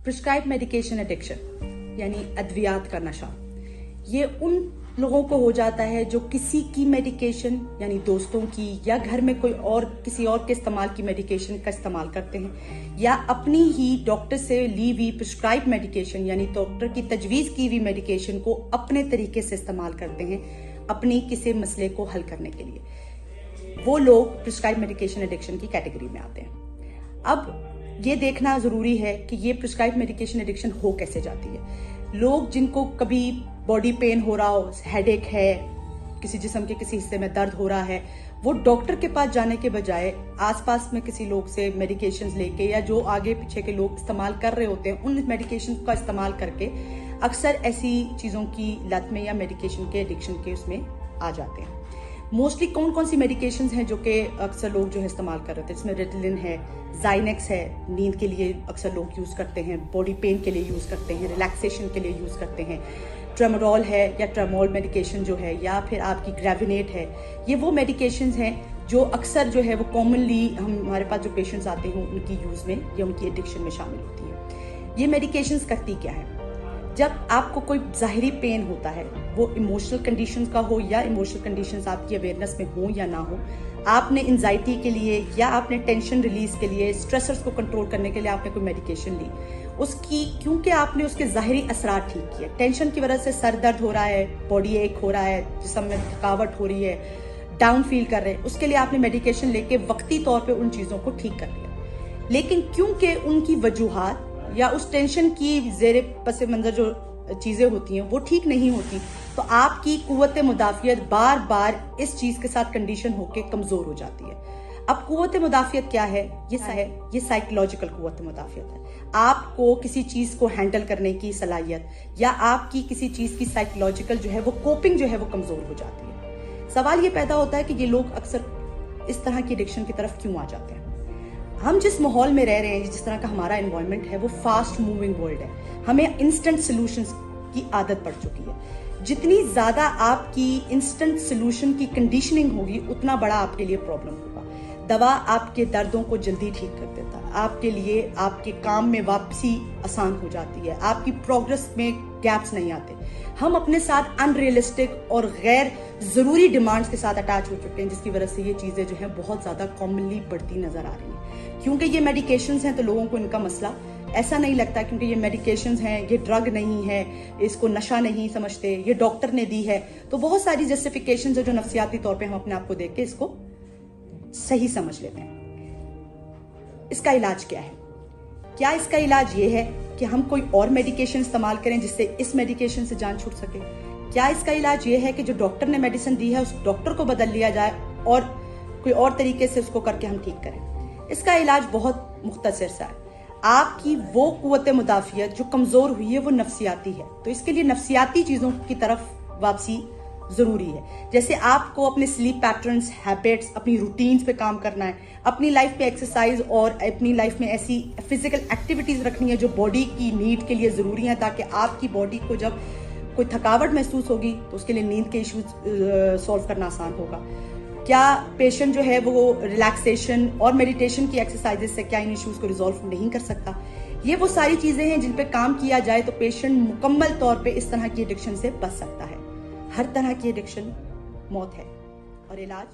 Prescribe medication addiction यानी अद्वियात का नशा, ये उन लोगों को हो जाता है जो किसी की मेडिकेशन यानी दोस्तों की या घर में कोई और किसी और के इस्तेमाल की मेडिकेशन का इस्तेमाल करते हैं, या अपनी ही डॉक्टर से ली हुई प्रिस्क्राइब मेडिकेशन यानी डॉक्टर की तजवीज़ की हुई मेडिकेशन को अपने तरीके से इस्तेमाल करते हैं अपनी किसी मसले को हल करने के लिए। वो लोग प्रिस्क्राइब मेडिकेशन एडिक्शन की कैटेगरी में आते हैं। अब ये देखना जरूरी है कि ये प्रिस्क्राइब मेडिकेशन एडिक्शन हो कैसे जाती है। लोग जिनको कभी बॉडी पेन हो रहा हो, हेडेक है, किसी जिस्म के किसी हिस्से में दर्द हो रहा है, वो डॉक्टर के पास जाने के बजाय आसपास में किसी लोग से मेडिकेशंस लेके या जो आगे पीछे के लोग इस्तेमाल कर रहे होते हैं उन मेडिकेशन का इस्तेमाल करके अक्सर ऐसी चीजों की लत में या मेडिकेशन के एडिक्शन के उसमें आ जाते हैं। मोस्टली कौन कौन सी मेडिकेशंस हैं जो कि अक्सर लोग जो है इस्तेमाल कर रहे होते हैं, इसमें रिटलिन है, ज़ाइनेक्स है, नींद के लिए अक्सर लोग यूज करते हैं, बॉडी पेन के लिए यूज करते हैं, रिलैक्सेशन के लिए यूज करते हैं, ट्रेमोडोल है या ट्रेमोल मेडिकेशन जो है, या फिर आपकी ग्रेविनेट है। ये वो मेडिकेशंस हैं जो अक्सर जो है वो कॉमनली हमारे पास जो पेशेंट्स आते हैं उनकी यूज में या उनकी एडिक्शन में शामिल होती है। ये मेडिकेशंस करती क्या है? जब आपको कोई ज़ाहिरी पेन होता है, वो इमोशनल कंडीशंस का हो या इमोशनल कंडीशंस आपकी अवेयरनेस में हो या ना हो, आपने एंजाइटी के लिए या आपने टेंशन रिलीज के लिए, स्ट्रेसर्स को कंट्रोल करने के लिए आपने कोई मेडिकेशन ली, उसकी क्योंकि आपने उसके ज़ाहिरी असरार ठीक किए, टेंशन की वजह से सर दर्द हो रहा है, बॉडी एक हो रहा है, जिस्म में थकावट हो रही है, डाउन फील कर रहे हैं, उसके लिए आपने मेडिकेशन लेके वक्ती तौर पे उन चीज़ों को ठीक कर लिया। लेकिन क्योंकि उनकी वजूहात या उस टेंशन की ज़ेरे पस मंज़र जो चीज़ें होती हैं वो ठीक नहीं होती, तो आपकी कुव्वत मुदाफ़ियत बार बार इस चीज़ के साथ कंडीशन होके कमज़ोर हो जाती है। अब कुव्वत मुदाफ़ियत क्या है? ये साइकोलॉजिकल कुव्वत मुदाफ़ियत है। आपको किसी चीज़ को हैंडल करने की सलाहियत या आपकी किसी चीज़ की साइकोलॉजिकल जो है वो कोपिंग जो है वो कमज़ोर हो जाती है। सवाल ये पैदा होता है कि ये लोग अक्सर इस तरह की एडिक्शन की तरफ क्यों आ जाते हैं? हम जिस माहौल में रह रहे हैं, जिस तरह का हमारा एनवायरनमेंट है, वो फास्ट मूविंग वर्ल्ड है। हमें इंस्टेंट सॉल्यूशंस की आदत पड़ चुकी है। जितनी ज्यादा आपकी इंस्टेंट सॉल्यूशन की कंडीशनिंग होगी उतना बड़ा आपके लिए प्रॉब्लम होगा। दवा आपके दर्दों को जल्दी ठीक कर देता है, आपके लिए आपके काम में वापसी आसान हो जाती है, आपकी प्रोग्रेस में गैप्स नहीं आते। हम अपने साथ अनरियलिस्टिक और गैर जरूरी डिमांड्स के साथ अटैच हो चुके हैं, जिसकी वजह से ये चीजें जो है बहुत ज्यादा कॉमनली बढ़ती नजर आ रही हैं। क्योंकि ये मेडिकेशंस हैं तो लोगों को इनका मसला ऐसा नहीं लगता, क्योंकि ये मेडिकेशंस हैं, ये ड्रग नहीं है, इसको नशा नहीं समझते, ये डॉक्टर ने दी है, तो बहुत सारी जस्टिफिकेशंस है जो नफ्सियाती तौर पे हम अपने आप को देख के इसको सही समझ लेते हैं। इसका इलाज क्या है? क्या इसका इलाज ये है कि हम कोई और मेडिकेशन इस्तेमाल करें जिससे इस मेडिकेशन से जान छूट सके? क्या इसका इलाज ये है कि जो डॉक्टर ने मेडिसिन दी है उस डॉक्टर को बदल लिया जाए और कोई और तरीके से उसको करके हम ठीक करें? इसका इलाज बहुत मुख्तसर सा है। आपकी वो कुव्वत मुदाफ़ियत जो कमजोर हुई है वो नफ्सियाती है, तो इसके लिए नफ्सियाती चीजों की तरफ वापसी जरूरी है। जैसे आपको अपने स्लीप पैटर्न्स, हैबिट्स, अपनी रूटीन्स पे काम करना है, अपनी लाइफ पे एक्सरसाइज और अपनी लाइफ में ऐसी फिजिकल एक्टिविटीज रखनी है जो बॉडी की नीड के लिए जरूरी है, ताकि आपकी बॉडी को जब कोई थकावट महसूस होगी तो उसके लिए नींद के इश्यूज सॉल्व करना आसान होगा। क्या पेशेंट जो है वो रिलैक्सेशन और मेडिटेशन की एक्सरसाइजेस से क्या इन इश्यूज को रिजॉल्व नहीं कर सकता? ये वो सारी चीजें हैं जिन पे काम किया जाए तो पेशेंट मुकम्मल तौर पे इस तरह की एडिक्शन से बच सकता है। हर तरह की एडिक्शन मौत है और इलाज